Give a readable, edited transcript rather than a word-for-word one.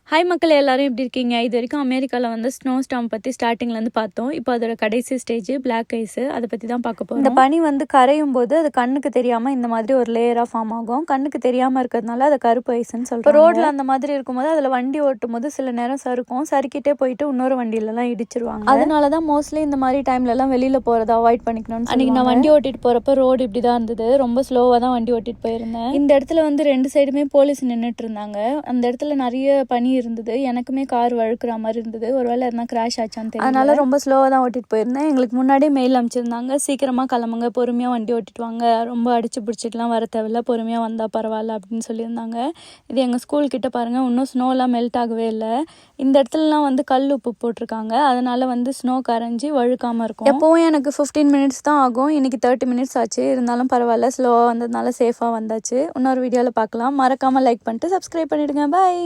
Hi மக்கள் எல்லாரும் எப்படி இருக்கீங்க? இது வரைக்கும் அமெரிக்காவில் வந்து ஸ்னோ ஸ்டாம் பற்றி ஸ்டார்டிங்லேருந்து பார்த்தோம். இப்போ அதோட கடைசி ஸ்டேஜ் பிளாக் ஐஸு, அதை பற்றி தான் பார்க்க போகிறோம். இந்த பனி வந்து கரையும் போது அது கண்ணுக்கு தெரியாமல் இந்த மாதிரி ஒரு லேயராக ஃபார்ம் ஆகும். கண்ணுக்கு தெரியாமல் இருக்கிறதுனால அது கருப்பு ஐஸ்ன்னு சொல்கிறோம். இப்போ ரோட்டில் அந்த மாதிரி இருக்கும்போது அதில் வண்டி ஓட்டும் போது சில நேரம் சறுக்கும், சறுக்கிட்டே போயிட்டு இன்னொரு வண்டியிலலாம் இடிச்சிருவாங்க. அதனால தான் மோஸ்ட்லி இந்த மாதிரி டைம்லலாம் வெளியில் போகிறத அவாய்ட் பண்ணிக்கணும்னு அன்றைக்கி நான் வண்டி ஓட்டிட்டு போகிறப்ப ரோடு இப்படி தான் இருந்தது. ரொம்ப ஸ்லோவாக தான் வண்டி ஓட்டிட்டு போயிருந்தேன். இந்த இடத்துல வந்து 2 சைடுமே போலீஸ் நின்றுட்டு இருந்தாங்க. அந்த இடத்துல நிறைய பனி இருந்தது. எனக்குமே கார் வழுக்கிற மாதிரி இருந்தது. ஒருவேளை எதனா கிராஷ் ஆச்சான்னு தெரியல. அதனால ரொம்ப ஸ்லோவாக தான் ஓட்டிட்டு போயிருந்தேன். எங்களுக்கு முன்னாடியே மெயில் அனுப்பிச்சிருந்தாங்க, சீக்கிரமாக கிளம்புங்க, பொறுமையாக வண்டி ஓட்டிட்டு வாங்க, ரொம்ப அடிச்சு பிடிச்சிட்டுலாம் வர தேவையில்ல, பொறுமையாக வந்தால் பரவாயில்ல அப்படின்னு சொல்லியிருந்தாங்க. இது எங்கள் ஸ்கூல் கிட்ட பாருங்கள், இன்னும் ஸ்னோலாம் மெல்ட் ஆகவே இல்லை. இந்த இடத்துலலாம் வந்து கல் உப்பு போட்டிருக்காங்க, அதனால வந்து ஸ்னோ கரைஞ்சி வழுக்காமல் இருக்கும். எப்போவும் எனக்கு 15 மினிட்ஸ் தான் ஆகும், இன்னைக்கு 30 மினிட்ஸ் ஆச்சு. இருந்தாலும் பரவாயில்ல, ஸ்லோவாக வந்ததுனால சேஃபாக வந்தாச்சு. இன்னொரு வீடியோவில் பார்க்கலாம். மறக்காமல் லைக் பண்ணிட்டு சப்ஸ்கிரைப் பண்ணிவிடுங்க. பாய்.